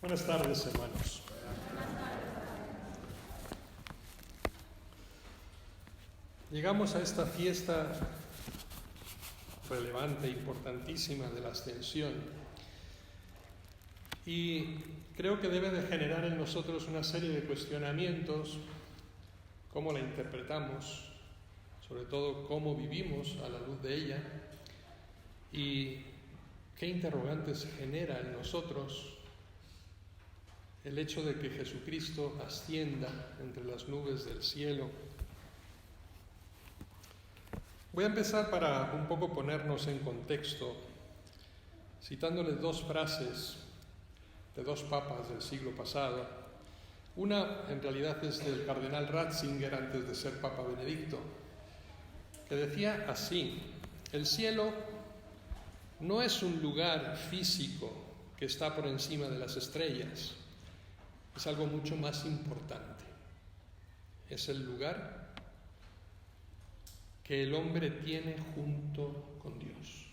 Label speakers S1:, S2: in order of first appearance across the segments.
S1: Buenas tardes, hermanos. Llegamos a esta fiesta relevante, importantísima de la Ascensión, y creo que debe de generar en nosotros una serie de cuestionamientos: cómo la interpretamos, sobre todo cómo vivimos a la luz de ella, y qué interrogantes genera en nosotros el hecho de que Jesucristo ascienda entre las nubes del cielo. Voy a empezar para un poco ponernos en contexto, citándoles dos frases de dos papas del siglo pasado. Una, en realidad, es del cardenal Ratzinger antes de ser Papa Benedicto, que decía así: el cielo no es un lugar físico que está por encima de las estrellas, es algo mucho más importante. Es el lugar que el hombre tiene junto con Dios.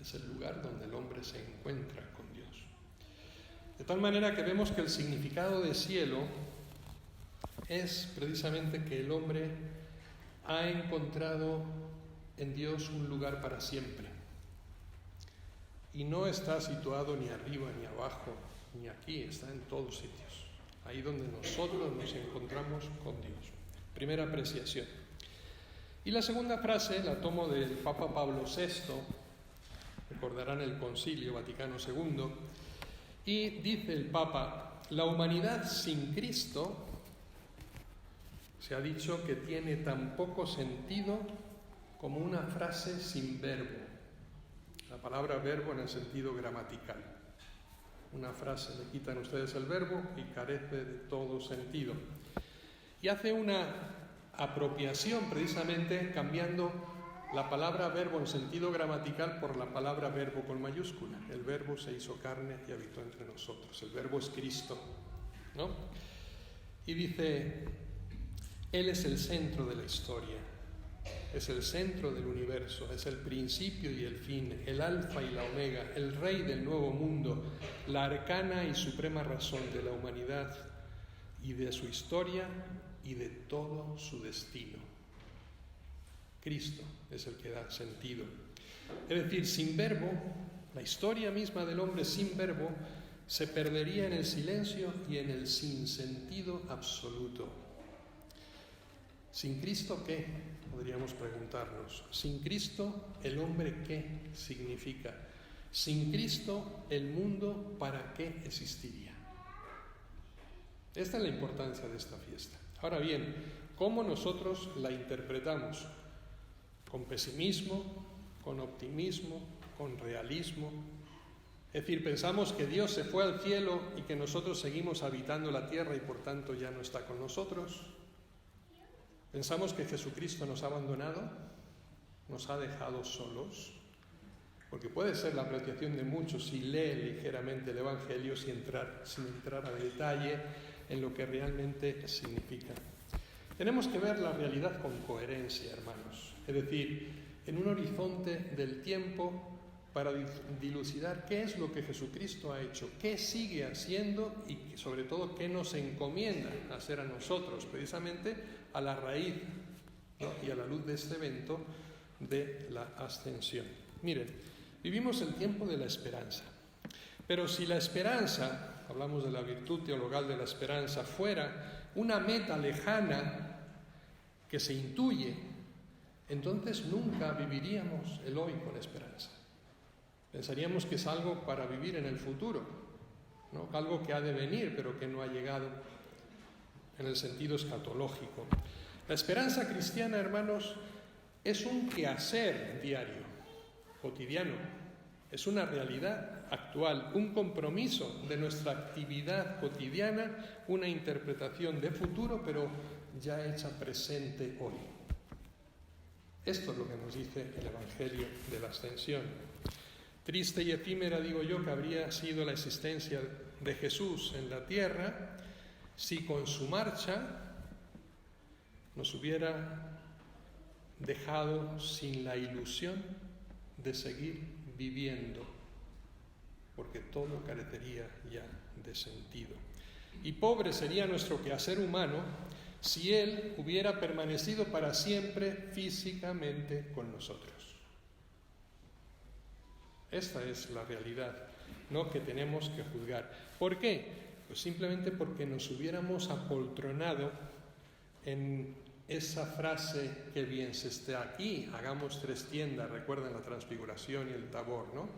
S1: Es el lugar donde el hombre se encuentra con Dios. De tal manera que vemos que el significado de cielo es precisamente que el hombre ha encontrado en Dios un lugar para siempre. Y no está situado ni arriba ni abajo, ni aquí, está en todos sitios. Ahí donde nosotros nos encontramos con Dios. Primera apreciación. Y la segunda frase la tomo del Papa Pablo VI, recordarán el Concilio Vaticano II, y dice el Papa: la humanidad sin Cristo, se ha dicho que tiene tan poco sentido como una frase sin verbo. La palabra verbo en el sentido gramatical. Una frase, le quitan ustedes el verbo y carece de todo sentido. Y hace una apropiación precisamente cambiando la palabra verbo en sentido gramatical por la palabra verbo con mayúscula. El verbo se hizo carne y habitó entre nosotros. El verbo es Cristo, ¿no? Y dice: Él es el centro de la historia, es el centro del universo, es el principio y el fin, el alfa y la omega, el rey del nuevo mundo, la arcana y suprema razón de la humanidad y de su historia y de todo su destino. Cristo es el que da sentido. Es decir, sin verbo, la historia misma del hombre sin verbo se perdería en el silencio y en el sinsentido absoluto. ¿Sin Cristo qué?, podríamos preguntarnos. Sin Cristo, ¿el hombre qué significa? Sin Cristo, ¿el mundo para qué existiría? Esta es la importancia de esta fiesta. Ahora bien, ¿cómo nosotros la interpretamos? ¿Con pesimismo? ¿Con optimismo? ¿Con realismo? Es decir, ¿pensamos que Dios se fue al cielo y que nosotros seguimos habitando la tierra y por tanto ya no está con nosotros? ¿Pensamos que Jesucristo nos ha abandonado? ¿Nos ha dejado solos? Porque puede ser la apreciación de muchos si lee ligeramente el Evangelio sin entrar a detalle en lo que realmente significa. Tenemos que ver la realidad con coherencia, hermanos. Es decir, en un horizonte del tiempo para dilucidar qué es lo que Jesucristo ha hecho, qué sigue haciendo y sobre todo qué nos encomienda hacer a nosotros, precisamente a la raíz, ¿no?, y a la luz de este evento de la ascensión. Miren, vivimos el tiempo de la esperanza, pero si la esperanza, hablamos de la virtud teologal de la esperanza, fuera una meta lejana que se intuye, entonces nunca viviríamos el hoy con esperanza. Pensaríamos que es algo para vivir en el futuro, ¿no?, algo que ha de venir pero que no ha llegado en el sentido escatológico. La esperanza cristiana, hermanos, es un quehacer diario, cotidiano, es una realidad actual, un compromiso de nuestra actividad cotidiana, una interpretación de futuro pero ya hecha presente hoy. Esto es lo que nos dice el Evangelio de la Ascensión. Triste y efímera, digo yo, que habría sido la existencia de Jesús en la tierra si con su marcha nos hubiera dejado sin la ilusión de seguir viviendo. porque todo carecería ya de sentido. Y pobre sería nuestro quehacer humano si Él hubiera permanecido para siempre físicamente con nosotros. Esta es la realidad, ¿no?, que tenemos que juzgar. ¿Por qué? Pues simplemente porque nos hubiéramos apoltronado en esa frase, que bien se esté aquí, hagamos 3 tiendas, recuerden la transfiguración y el Tabor, ¿no?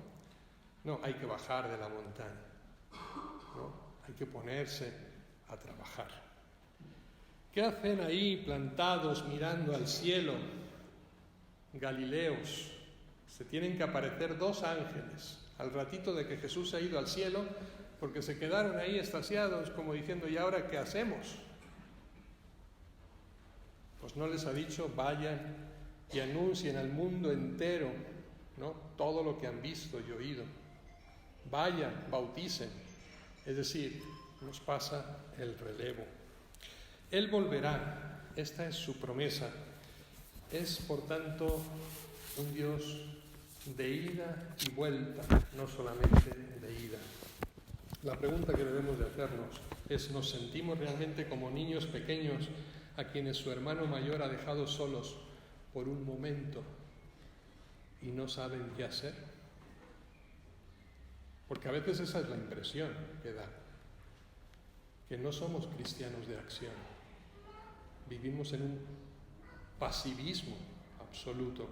S1: No, hay que bajar de la montaña, ¿no? Hay que ponerse a trabajar. ¿Qué hacen ahí plantados mirando al cielo, Galileos? Se tienen que aparecer 2 ángeles al ratito de que Jesús se ha ido al cielo, porque se quedaron ahí extasiados, como diciendo, ¿y ahora qué hacemos? Pues no les ha dicho, vayan y anuncien al mundo entero, ¿no?, todo lo que han visto y oído. Vayan, bauticen. Es decir, nos pasa el relevo. Él volverá, esta es su promesa. Es, por tanto, un Dios de ida y vuelta, no solamente de ida. La pregunta que debemos de hacernos es, ¿nos sentimos realmente como niños pequeños a quienes su hermano mayor ha dejado solos por un momento y no saben qué hacer? Porque a veces esa es la impresión que da, que no somos cristianos de acción, vivimos en un pasivismo absoluto.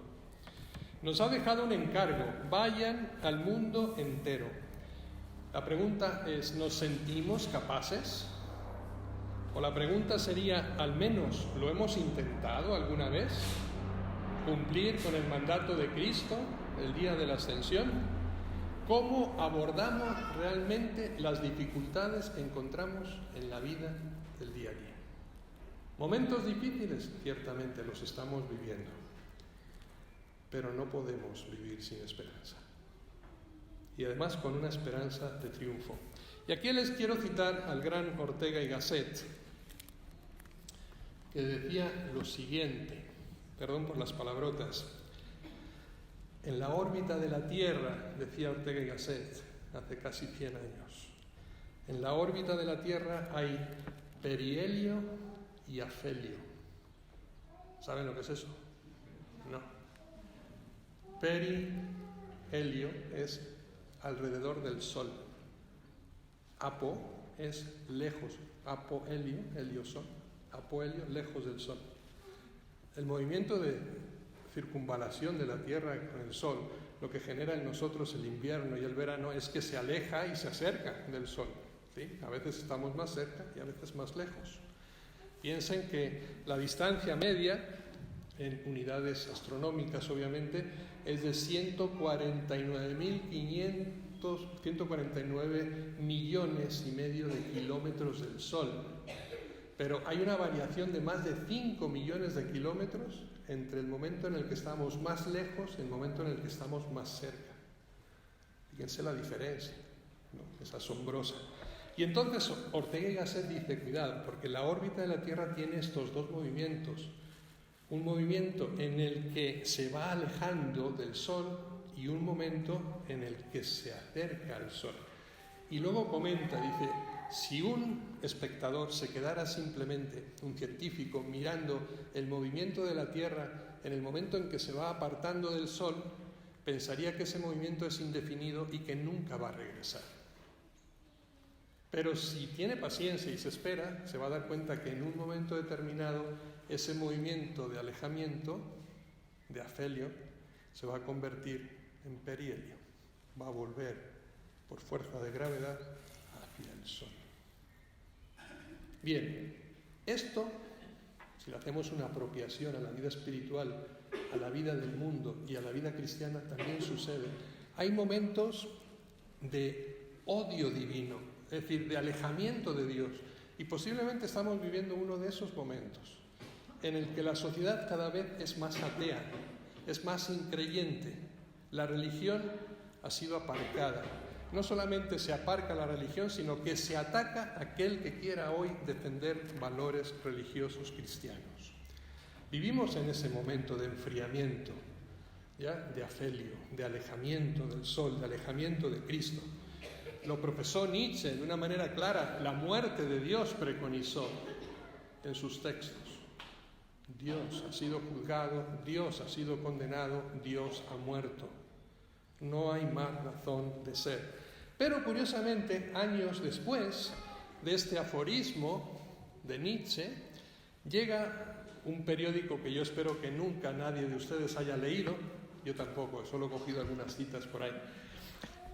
S1: Nos ha dejado un encargo, vayan al mundo entero. La pregunta es, ¿nos sentimos capaces? O la pregunta sería, ¿al menos lo hemos intentado alguna vez? ¿Cumplir con el mandato de Cristo el día de la ascensión? ¿Cómo abordamos realmente las dificultades que encontramos en la vida del día a día? Momentos difíciles, ciertamente los estamos viviendo, pero no podemos vivir sin esperanza. Y además con una esperanza de triunfo. Y aquí les quiero citar al gran Ortega y Gasset, que decía lo siguiente, perdón por las palabrotas: en la órbita de la Tierra, decía Ortega y Gasset, hace casi 100 años, en la órbita de la Tierra hay perihelio y afelio. ¿Saben lo que es eso? No. Perihelio es alrededor del Sol. Apo es lejos. Apohelio, helio-sol. Apohelio, lejos del Sol. El movimiento de circunvalación de la Tierra con el Sol, lo que genera en nosotros el invierno y el verano es que se aleja y se acerca del Sol, ¿sí? A veces estamos más cerca y a veces más lejos. Piensen que la distancia media, en unidades astronómicas obviamente, es de 149 millones y medio de kilómetros del Sol. Pero hay una variación de más de 5 millones de kilómetros entre el momento en el que estamos más lejos y el momento en el que estamos más cerca. Fíjense la diferencia, ¿no? Es asombrosa. Y entonces Ortega y Gasset dice, cuidado, porque la órbita de la Tierra tiene estos 2 movimientos. Un movimiento en el que se va alejando del Sol y un momento en el que se acerca al Sol. Y luego comenta, dice, si un espectador se quedara simplemente, un científico, mirando el movimiento de la Tierra en el momento en que se va apartando del Sol, pensaría que ese movimiento es indefinido y que nunca va a regresar. Pero si tiene paciencia y se espera, se va a dar cuenta que en un momento determinado ese movimiento de alejamiento, de afelio, se va a convertir en perihelio. Va a volver por fuerza de gravedad hacia el Sol. Bien, esto, si le hacemos una apropiación a la vida espiritual, a la vida del mundo y a la vida cristiana, también sucede. Hay momentos de odio divino, es decir, de alejamiento de Dios. Y posiblemente estamos viviendo uno de esos momentos, en el que la sociedad cada vez es más atea, es más increyente. La religión ha sido aparcada. No solamente se aparca la religión, sino que se ataca a aquel que quiera hoy defender valores religiosos cristianos. Vivimos en ese momento de enfriamiento, ¿ya? De afelio, de alejamiento del Sol, de alejamiento de Cristo. lo profesó Nietzsche de una manera clara, la muerte de Dios preconizó en sus textos. Dios ha sido juzgado, Dios ha sido condenado, Dios ha muerto. No hay más razón de ser. Pero curiosamente, años después de este aforismo de Nietzsche, llega un periódico que yo espero que nunca nadie de ustedes haya leído, yo tampoco, solo he cogido algunas citas por ahí,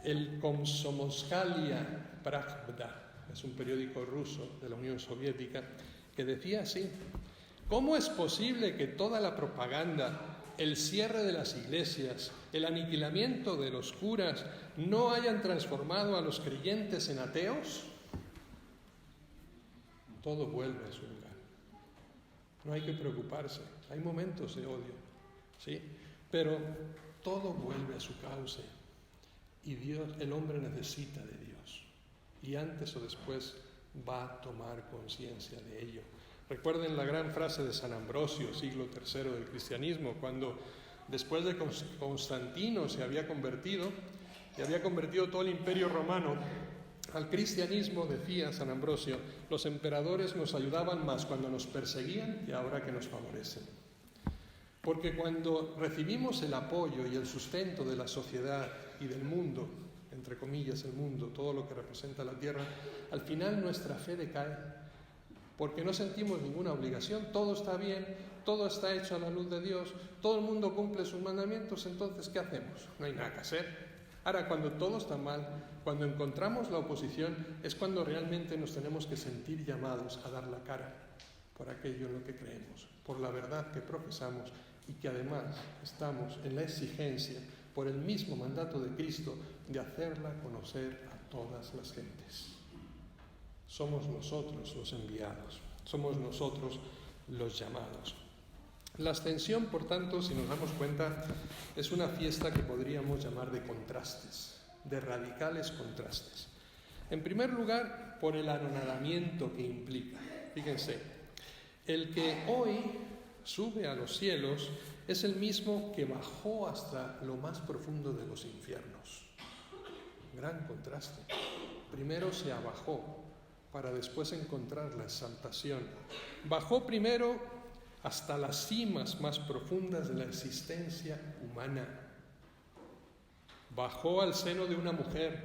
S1: el Komsomolskaya Pravda, es un periódico ruso de la Unión Soviética, que decía así: ¿cómo es posible que toda la propaganda, el cierre de las iglesias, el aniquilamiento de los curas, no hayan transformado a los creyentes en ateos? Todo vuelve a su lugar. No hay que preocuparse, hay momentos de odio, ¿sí? Pero todo vuelve a su cauce. Y Dios, el hombre necesita de Dios. Y antes o después va a tomar conciencia de ello. Recuerden la gran frase de San Ambrosio, siglo III del cristianismo, cuando después de Constantino se había convertido todo el imperio romano al cristianismo, decía San Ambrosio: los emperadores nos ayudaban más cuando nos perseguían que ahora que nos favorecen. Porque cuando recibimos el apoyo y el sustento de la sociedad y del mundo, entre comillas el mundo, todo lo que representa la tierra, al final nuestra fe decae, porque no sentimos ninguna obligación, todo está bien, todo está hecho a la luz de Dios, todo el mundo cumple sus mandamientos, entonces ¿qué hacemos? No hay nada que hacer. Ahora, cuando todo está mal, cuando encontramos la oposición, es cuando realmente nos tenemos que sentir llamados a dar la cara por aquello en lo que creemos, por la verdad que profesamos, y que además estamos en la exigencia, por el mismo mandato de Cristo, de hacerla conocer a todas las gentes. Somos nosotros los enviados, somos nosotros los llamados. La Ascensión, por tanto, si nos damos cuenta, es una fiesta que podríamos llamar de contrastes, de radicales contrastes. En primer lugar, por el anonadamiento que implica. Fíjense, el que hoy sube a los cielos es el mismo que bajó hasta lo más profundo de los infiernos. Gran contraste. Primero se abajó para después encontrar la exaltación. Bajó primero hasta las cimas más profundas de la existencia humana. Bajó al seno de una mujer,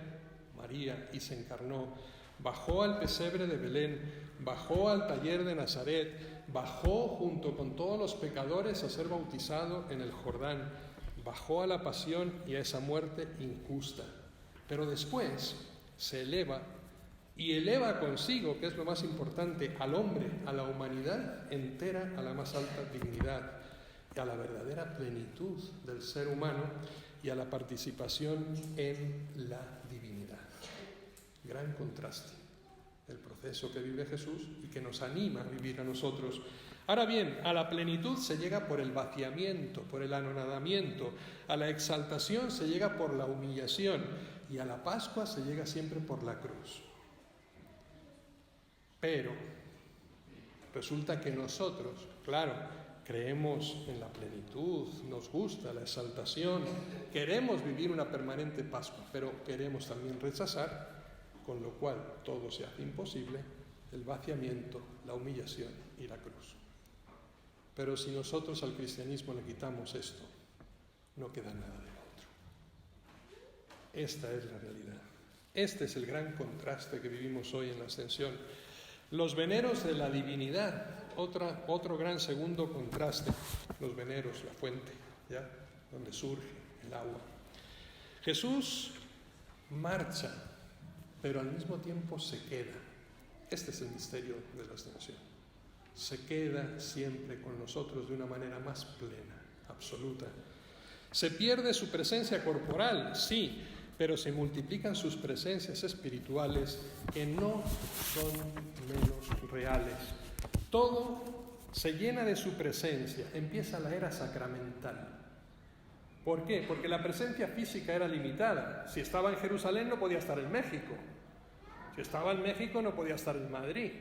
S1: María, y se encarnó. Bajó al pesebre de Belén, bajó al taller de Nazaret, bajó junto con todos los pecadores a ser bautizado en el Jordán, bajó a la pasión y a esa muerte injusta. Pero después se eleva y eleva consigo, que es lo más importante, al hombre, a la humanidad entera, a la más alta dignidad, y a la verdadera plenitud del ser humano y a la participación en la divinidad. Gran contraste, el proceso que vive Jesús y que nos anima a vivir a nosotros. Ahora bien, a la plenitud se llega por el vaciamiento, por el anonadamiento, a la exaltación se llega por la humillación y a la Pascua se llega siempre por la cruz. Pero resulta que nosotros, claro, creemos en la plenitud, nos gusta la exaltación, queremos vivir una permanente Pascua, pero queremos también rechazar, con lo cual todo se hace imposible, el vaciamiento, la humillación y la cruz. Pero si nosotros al cristianismo le quitamos esto, no queda nada de lo otro. Esta es la realidad. Este es el gran contraste que vivimos hoy en la Ascensión. Los veneros de la divinidad, otro gran segundo contraste. Los veneros, la fuente, ¿ya? Donde surge el agua. Jesús marcha, pero al mismo tiempo se queda. Este es el misterio de la Ascensión. Se queda siempre con nosotros de una manera más plena, absoluta. Se pierde su presencia corporal, sí, pero se multiplican sus presencias espirituales que no son menos reales. Todo se llena de su presencia. Empieza la era sacramental. ¿Por qué? Porque la presencia física era limitada. Si estaba en Jerusalén no podía estar en México. Si estaba en México no podía estar en Madrid.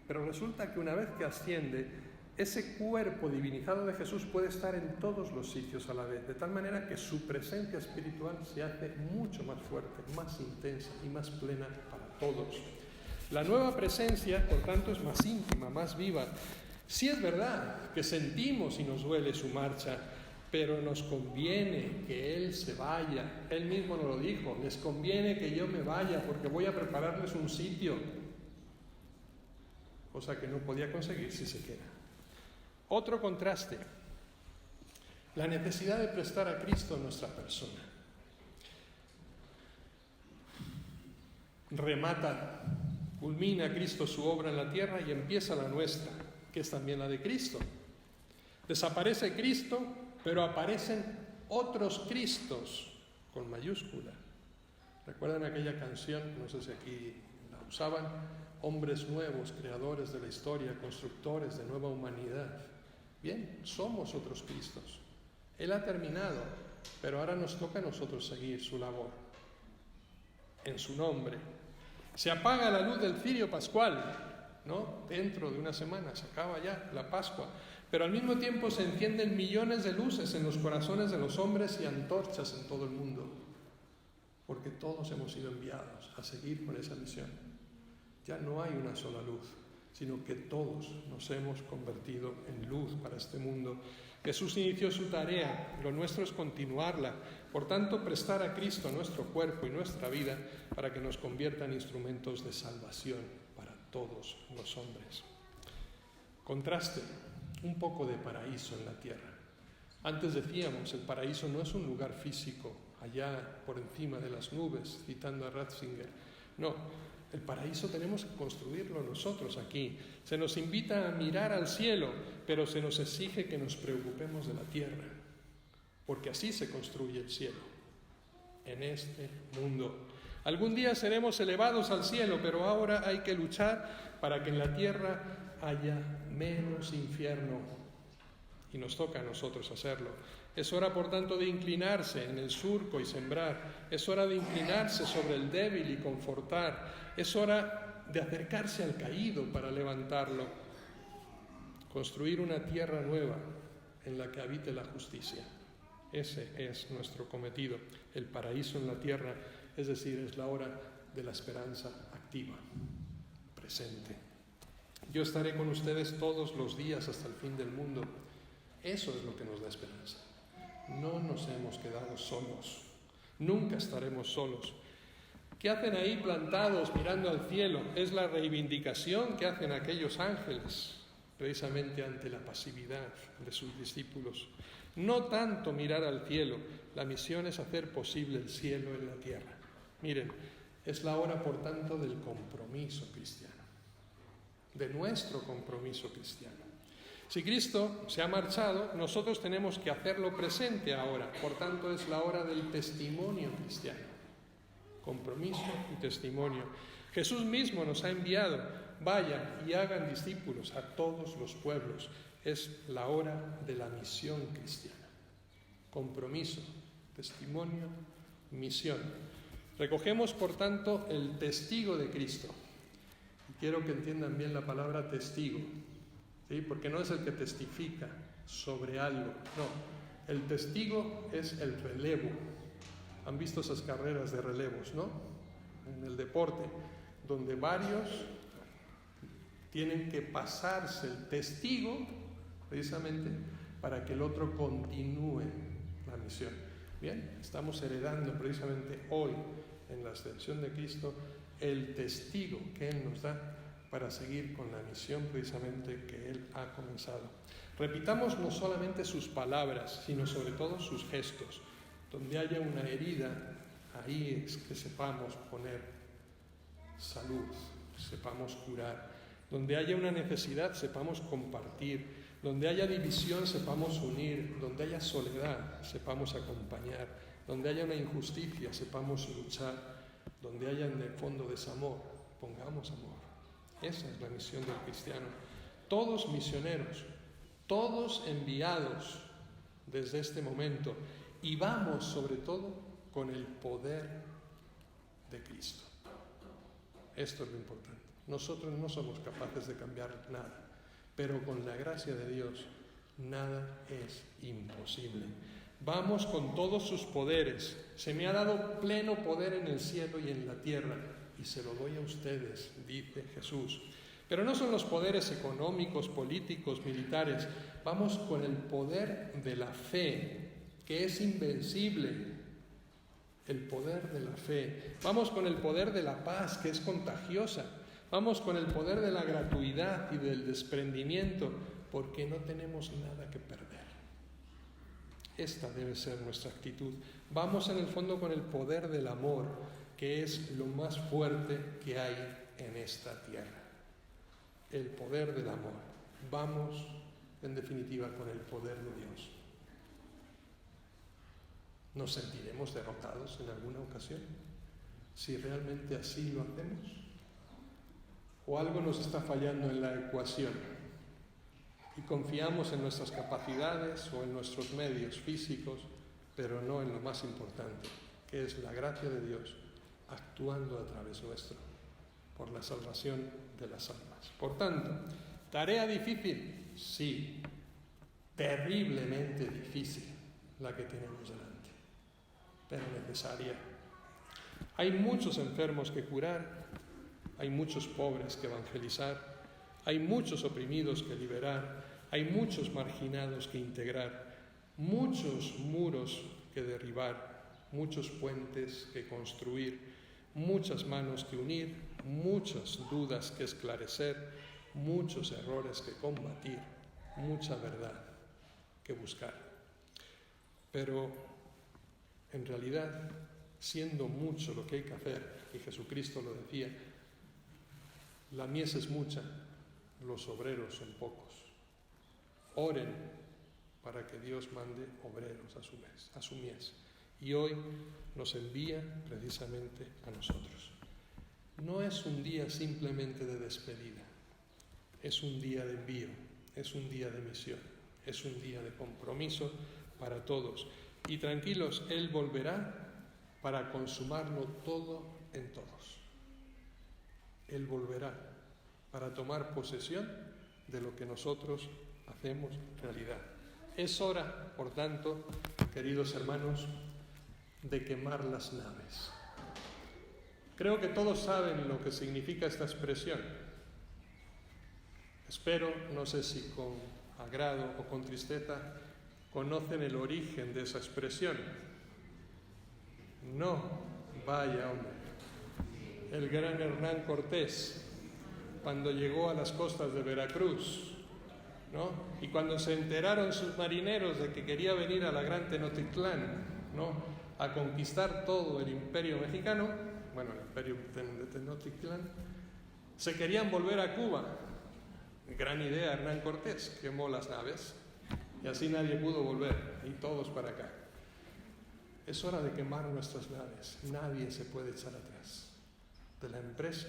S1: Pero resulta que una vez que asciende, ese cuerpo divinizado de Jesús puede estar en todos los sitios a la vez, de tal manera que su presencia espiritual se hace mucho más fuerte, más intensa y más plena para todos. La nueva presencia, por tanto, es más íntima, más viva. Sí es verdad que sentimos y nos duele su marcha, pero nos conviene que Él se vaya. Él mismo nos lo dijo, les conviene que yo me vaya porque voy a prepararles un sitio, cosa que no podía conseguir si se queda. Otro contraste, la necesidad de prestar a Cristo a nuestra persona. Remata, culmina Cristo su obra en la tierra y empieza la nuestra, que es también la de Cristo. Desaparece Cristo, pero aparecen otros Cristos, con mayúscula. ¿Recuerdan aquella canción? No sé si aquí la usaban. Hombres nuevos, creadores de la historia, constructores de nueva humanidad. Bien, somos otros Cristos. Él ha terminado, pero ahora nos toca a nosotros seguir su labor. En su nombre. Se apaga la luz del cirio pascual, ¿no? Dentro de una semana se acaba ya la Pascua. Pero al mismo tiempo se encienden millones de luces en los corazones de los hombres y antorchas en todo el mundo. Porque todos hemos sido enviados a seguir con esa misión. Ya no hay una sola luz, sino que todos nos hemos convertido en luz para este mundo. Jesús inició su tarea, lo nuestro es continuarla. Por tanto, prestar a Cristo nuestro cuerpo y nuestra vida para que nos convierta en instrumentos de salvación para todos los hombres. Contraste, un poco de paraíso en la tierra. Antes decíamos, el paraíso no es un lugar físico, allá por encima de las nubes, citando a Ratzinger. No, el paraíso tenemos que construirlo nosotros aquí. Se nos invita a mirar al cielo, pero se nos exige que nos preocupemos de la tierra, porque así se construye el cielo, en este mundo. Algún día seremos elevados al cielo, pero ahora hay que luchar para que en la tierra haya menos infierno, y nos toca a nosotros hacerlo. Es hora, por tanto, de inclinarse en el surco y sembrar. Es hora de inclinarse sobre el débil y confortar. Es hora de acercarse al caído para levantarlo. Construir una tierra nueva en la que habite la justicia. Ese es nuestro cometido. El paraíso en la tierra, es decir, es la hora de la esperanza activa, presente. Yo estaré con ustedes todos los días hasta el fin del mundo. Eso es lo que nos da esperanza. No nos hemos quedado solos, nunca estaremos solos. ¿Qué hacen ahí plantados mirando al cielo? Es la reivindicación que hacen aquellos ángeles, precisamente ante la pasividad de sus discípulos. No tanto mirar al cielo, la misión es hacer posible el cielo en la tierra. Miren, es la hora, por tanto, del compromiso cristiano, de nuestro compromiso cristiano. Si Cristo se ha marchado, nosotros tenemos que hacerlo presente ahora. Por tanto, es la hora del testimonio cristiano. Compromiso y testimonio. Jesús mismo nos ha enviado. Vayan y hagan discípulos a todos los pueblos. Es la hora de la misión cristiana. Compromiso, testimonio, misión. Recogemos, por tanto, el testigo de Cristo. Y quiero que entiendan bien la palabra testigo. ¿Sí? Porque no es el que testifica sobre algo, no. El testigo es el relevo. Han visto esas carreras de relevos, ¿no? En el deporte, donde varios tienen que pasarse el testigo, precisamente, para que el otro continúe la misión. Bien, estamos heredando precisamente hoy, en la ascensión de Cristo, el testigo que Él nos da para seguir con la misión precisamente que Él ha comenzado. Repitamos no solamente sus palabras, sino sobre todo sus gestos. Donde haya una herida, ahí es que sepamos poner salud, sepamos curar. Donde haya una necesidad, sepamos compartir. Donde haya división, sepamos unir. Donde haya soledad, sepamos acompañar. Donde haya una injusticia, sepamos luchar. Donde haya en el fondo desamor, pongamos amor. Esa es la misión del cristiano. Todos misioneros, todos enviados desde este momento, y vamos sobre todo con el poder de Cristo. Esto es lo importante. Nosotros no somos capaces de cambiar nada. pero con la gracia de Dios nada es imposible. Vamos con todos sus poderes. Se me ha dado pleno poder en el cielo y en la tierra, y se lo doy a ustedes, dice Jesús. Pero no son los poderes económicos, políticos, militares. Vamos con el poder de la fe, que es invencible. El poder de la fe. Vamos con el poder de la paz, que es contagiosa. Vamos con el poder de la gratuidad y del desprendimiento, porque no tenemos nada que perder. Esta debe ser nuestra actitud. Vamos en el fondo con el poder del amor, que es lo más fuerte que hay en esta tierra. El poder del amor. Vamos, en definitiva, con el poder de Dios. ¿Nos sentiremos derrotados en alguna ocasión? Si realmente así lo hacemos. ¿O algo nos está fallando en la ecuación? Y confiamos en nuestras capacidades o en nuestros medios físicos, pero no en lo más importante, que es la gracia de Dios actuando a través nuestro, por la salvación de las almas. Por tanto, ¿tarea difícil? Sí, terriblemente difícil la que tenemos delante, pero necesaria. Hay muchos enfermos que curar, hay muchos pobres que evangelizar, hay muchos oprimidos que liberar, hay muchos marginados que integrar, muchos muros que derribar, muchos puentes que construir, muchas manos que unir, muchas dudas que esclarecer, muchos errores que combatir, mucha verdad que buscar. Pero en realidad, siendo mucho lo que hay que hacer, y Jesucristo lo decía, la mies es mucha, los obreros son pocos. Oren para que Dios mande obreros a su mies. Y hoy nos envía precisamente a nosotros. No es un día simplemente de despedida, es un día de envío, es un día de misión, es un día de compromiso para todos. Y tranquilos, Él volverá para consumarlo todo en todos. Él volverá para tomar posesión de lo que nosotros hacemos realidad. Es hora, por tanto, queridos hermanos, de quemar las naves. Creo que todos saben lo que significa esta expresión. Espero, no sé si con agrado o con tristeza, conocen el origen de esa expresión. No, vaya hombre. El gran Hernán Cortés, cuando llegó a las costas de Veracruz, ¿no? Y cuando se enteraron sus marineros de que quería venir a la gran Tenochtitlán, ¿no?, a conquistar todo el imperio mexicano, bueno, el imperio de Tenochtitlán, se querían volver a Cuba. Gran idea, Hernán Cortés, quemó las naves y así nadie pudo volver y todos para acá. Es hora de quemar nuestras naves. Nadie se puede echar atrás de la empresa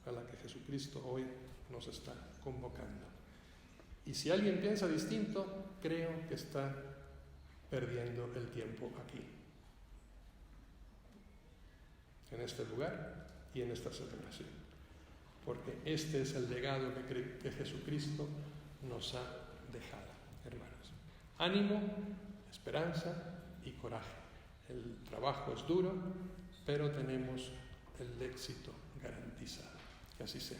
S1: a la que Jesucristo hoy nos está convocando. Y si alguien piensa distinto, creo que está perdiendo el tiempo aquí, en este lugar y en esta celebración, porque este es el legado que Jesucristo nos ha dejado, hermanos. Ánimo, esperanza y coraje. El trabajo es duro, pero tenemos el éxito garantizado. Que así sea.